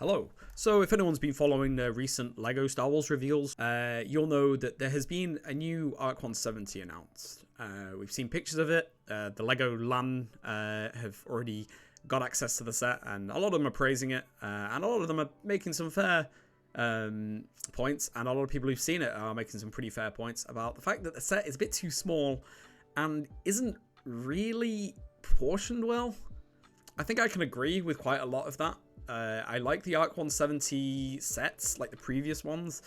Hello. So if anyone's been following the recent LEGO Star Wars reveals, you'll know that there has been a new ARC-170 announced. We've seen pictures of it. The LEGO LAN have already got access to the set, and a lot of them are praising it, and a lot of them are making some fair points, and a lot of people who've seen it are making some pretty fair points about the fact that the set is a bit too small and isn't really proportioned well. I think I can agree with quite a lot of that. I like the ARC-170 sets, like the previous ones.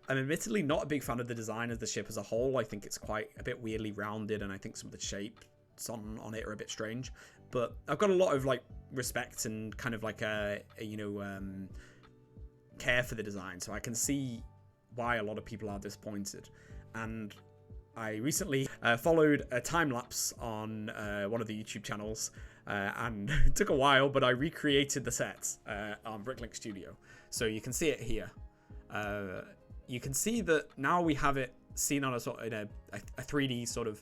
I'm admittedly not a big fan of the design of the ship as a whole. I think it's quite a bit weirdly rounded, and I think some of the shapes on it are a bit strange. But I've got a lot of like respect and kind of like care for the design, so I can see why a lot of people are disappointed. And I recently followed a time lapse on one of the YouTube channels. And it took a while, but I recreated the set on Bricklink Studio. So you can see it here. You can see that now we have it seen on a sort of in a 3D sort of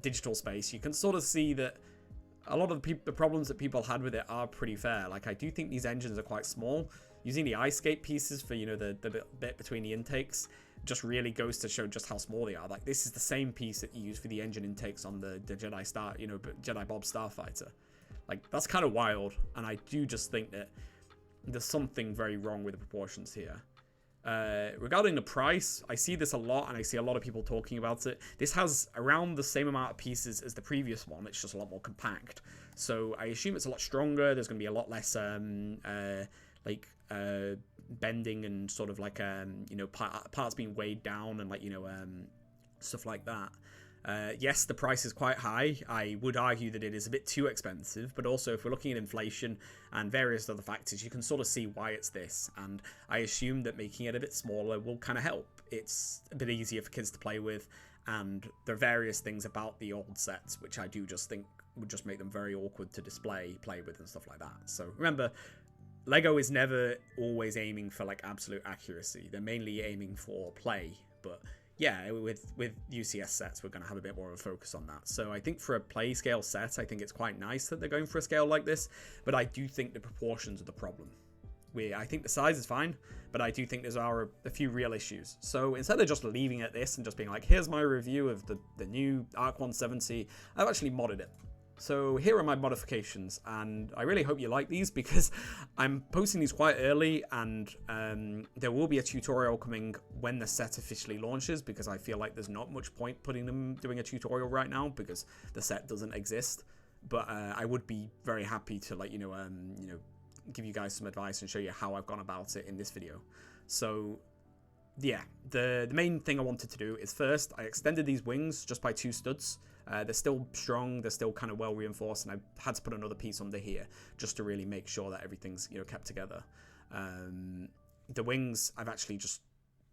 digital space. You can sort of see that a lot of the problems that people had with it are pretty fair. Like, I do think these engines are quite small. Using the iScape pieces for, you know, the bit between the intakes just really goes to show just how small they are. Like, this is the same piece that you use for the engine intakes on the Jedi Jedi Bob Starfighter. Like, that's kind of wild, and I do just think that there's something very wrong with the proportions here. Regarding the price, I see this a lot, and I see a lot of people talking about it. This has around the same amount of pieces as the previous one. It's just a lot more compact. So I assume it's a lot stronger. There's going to be a lot less bending and sort of like parts being weighed down and stuff like that. Yes, the price is quite high. I would argue that it is a bit too expensive, but also if we're looking at inflation and various other factors, you can sort of see why it's this, and I assume that making it a bit smaller will kind of help. It's a bit easier for kids to play with, and there are various things about the old sets which I do just think would just make them very awkward to play with and stuff like that. So remember, LEGO is never always aiming for like absolute accuracy. They're mainly aiming for play, but yeah, with UCS sets, we're going to have a bit more of a focus on that. So I think for a play scale set, I think it's quite nice that they're going for a scale like this, but I do think the proportions are the problem. I think the size is fine, but I do think there are a few real issues. So instead of just leaving it at this and just being like, here's my review of the new ARC-170, I've actually modded it. So here are my modifications, and I really hope you like these because I'm posting these quite early, and there will be a tutorial coming when the set officially launches, because I feel like there's not much point doing a tutorial right now because the set doesn't exist. But I would be very happy to give you guys some advice and show you how I've gone about it in this video. So yeah, the main thing I wanted to do is first I extended these wings just by 2 studs. They're still strong, they're still kind of well reinforced, and I had to put another piece under here just to really make sure that everything's kept together. The wings, I've actually just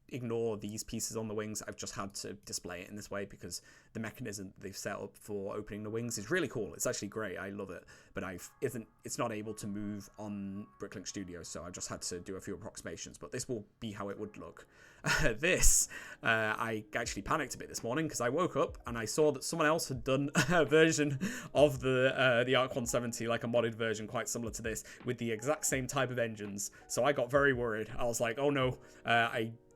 ignored these pieces on the wings. I've just had to display it in this way because the mechanism they've set up for opening the wings is really cool. It's actually great. I love it, but it's not able to move on Bricklink Studio, so I just had to do a few approximations. But this will be how it would look. I actually panicked a bit this morning because I woke up and I saw that someone else had done a version of the ARC-170, like a modded version quite similar to this, with the exact same type of engines. So I got very worried. I was like, oh no,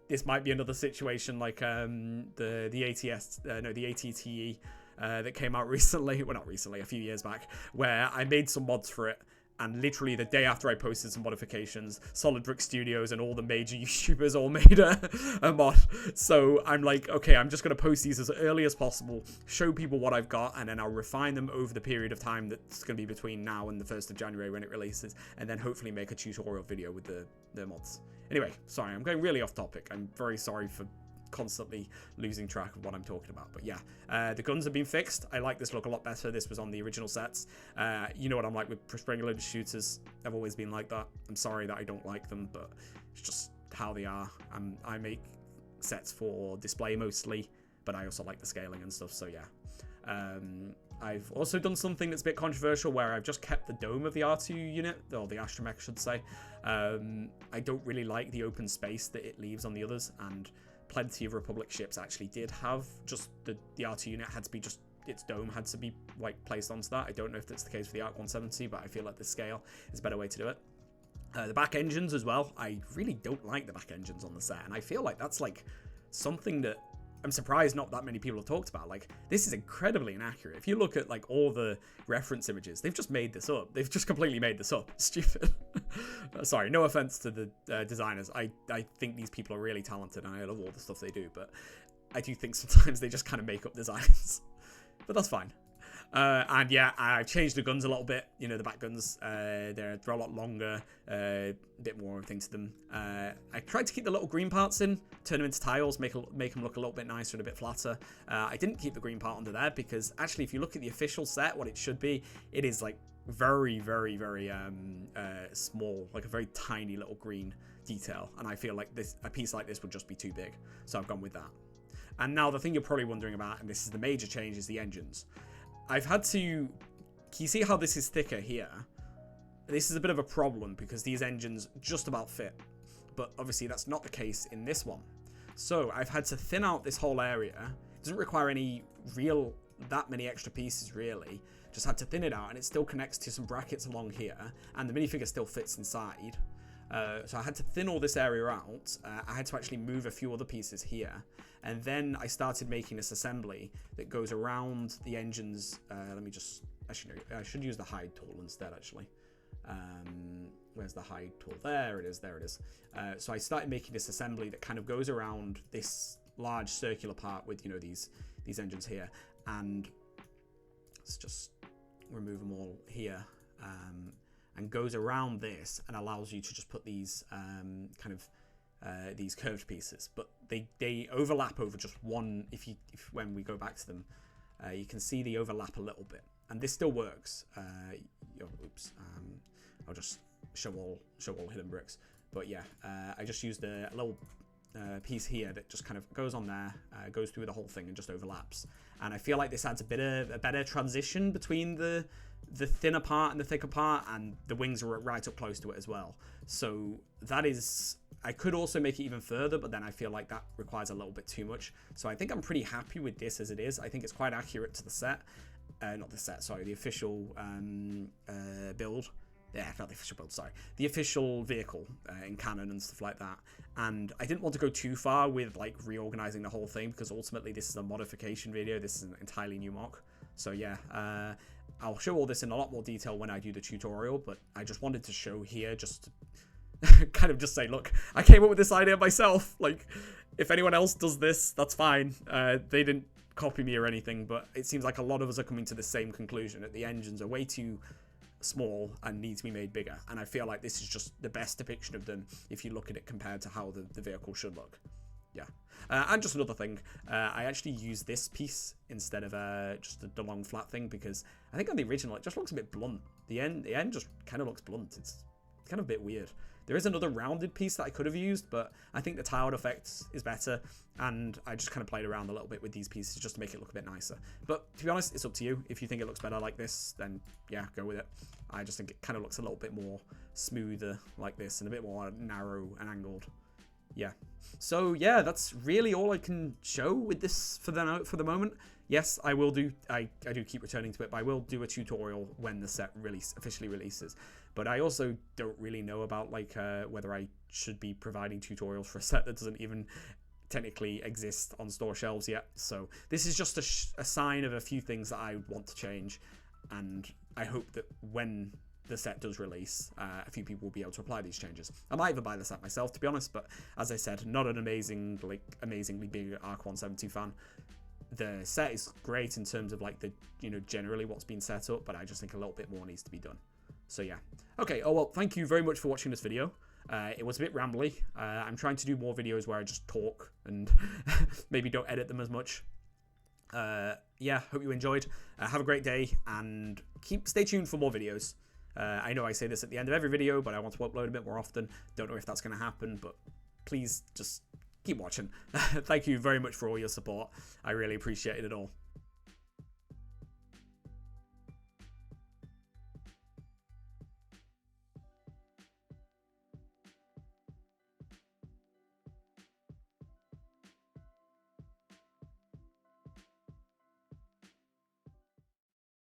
this might be another situation like the ATTE that came out recently. Well, not recently, a few years back, where I made some mods for it. And literally the day after I posted some modifications, Solid Brick Studios and all the major YouTubers all made a mod. So I'm like, okay, I'm just going to post these as early as possible, show people what I've got, and then I'll refine them over the period of time that's going to be between now and the 1st of January when it releases, and then hopefully make a tutorial video with the mods. Anyway, sorry, I'm going really off topic. I'm very sorry for constantly losing track of what I'm talking about, but yeah, the guns have been fixed. I like this look a lot better. This was on the original sets. You know what I'm like with spring-loaded shooters. I've always been like that. I'm sorry that I don't like them, but it's just how they are. I make sets for display mostly, but I also like the scaling and stuff, so yeah. I've also done something that's a bit controversial where I've just kept the dome of the R2 unit, or the astromech I should say. I don't really like the open space that it leaves on the others, and plenty of Republic ships actually did have just the R2 unit had to be just its dome had to be like placed onto that. I don't know if that's the case for the ARC-170, but I feel like the scale is a better way to do it. The back engines as well. I really don't like the back engines on the set, and I feel like that's like something that I'm surprised not that many people have talked about. Like, this is incredibly inaccurate. If you look at like all the reference images, they've just made this up. They've just completely made this up. It's stupid. Sorry, no offense to the designers. I think these people are really talented and I love all the stuff they do, but I do think sometimes they just kind of make up designs. But that's fine. And yeah, I've changed the guns a little bit. You know, the back guns, they're a lot longer, a bit more thing to them. I tried to keep the little green parts in, turn them into tiles, make them look a little bit nicer and a bit flatter. I didn't keep the green part under there because actually, if you look at the official set, what it should be, it is like very, very, very small, like a very tiny little green detail. And I feel like a piece like this would just be too big. So I've gone with that. And now the thing you're probably wondering about, and this is the major change, is the engines. I've had to... Can you see how this is thicker here? This is a bit of a problem because these engines just about fit. But obviously that's not the case in this one. So I've had to thin out this whole area. It doesn't require that many extra pieces really. Just had to thin it out, and it still connects to some brackets along here. And the minifigure still fits inside. So I had to thin all this area out. I had to actually move a few other pieces here. And then I started making this assembly that goes around the engines. Let me just... I should use the hide tool instead, actually. Where's the hide tool? There it is. There it is. So I started making this assembly that kind of goes around this large circular part with, you know, these engines here. And let's just remove them all here. And goes around this and allows you to just put these these curved pieces, but they overlap over just one. When we go back to them, you can see they overlap a little bit, and this still works. Oops, I'll just show all hidden bricks. But yeah, I just used a little piece here that just kind of goes on there, goes through the whole thing and just overlaps. And I feel like this adds a better transition between the thinner part and the thicker part, and the wings are right up close to it as well. So that is... I could also make it even further, but then I feel like that requires a little bit too much. So I think I'm pretty happy with this as it is. I think it's quite accurate to the set. Not the set, sorry, the official build. Yeah, not the official build, sorry. The official vehicle in canon and stuff like that. And I didn't want to go too far with like reorganizing the whole thing, because ultimately this is a modification video. This is an entirely new mock. So yeah, I'll show all this in a lot more detail when I do the tutorial, but I just wanted to show here just to kind of just say, look, I came up with this idea myself. Like, if anyone else does this, that's fine. They didn't copy me or anything, but it seems like a lot of us are coming to the same conclusion, that the engines are way too small and need to be made bigger. And I feel like this is just the best depiction of them if you look at it compared to how the vehicle should look. Yeah. And just another thing, I actually used this piece instead of just the long flat thing, because I think on the original it just looks a bit blunt. The end just kind of looks blunt. It's kind of a bit weird. There is another rounded piece that I could have used, but I think the tiled effect is better, and I just kind of played around a little bit with these pieces just to make it look a bit nicer. But to be honest, it's up to you. If you think it looks better like this, then yeah, go with it. I just think it kind of looks a little bit more smoother like this, and a bit more narrow and angled. Yeah. So yeah, that's really all I can show with this for the moment. Yes, I will do. I do keep returning to it, but I will do a tutorial when the set officially releases. But I also don't really know about like whether I should be providing tutorials for a set that doesn't even technically exist on store shelves yet. So this is just a sign of a few things that I want to change, and I hope that when the set does release, a few people will be able to apply these changes. I might even buy the set myself, to be honest, but as I said, not an amazingly big ARC-170 fan. The set is great in terms of like the, generally what's been set up, but I just think a little bit more needs to be done. So yeah. Okay, oh well, thank you very much for watching this video. It was a bit rambly. I'm trying to do more videos where I just talk and maybe don't edit them as much. Yeah, hope you enjoyed. Have a great day, and stay tuned for more videos. I know I say this at the end of every video, but I want to upload a bit more often. Don't know if that's going to happen, but please just keep watching. Thank you very much for all your support. I really appreciate it all.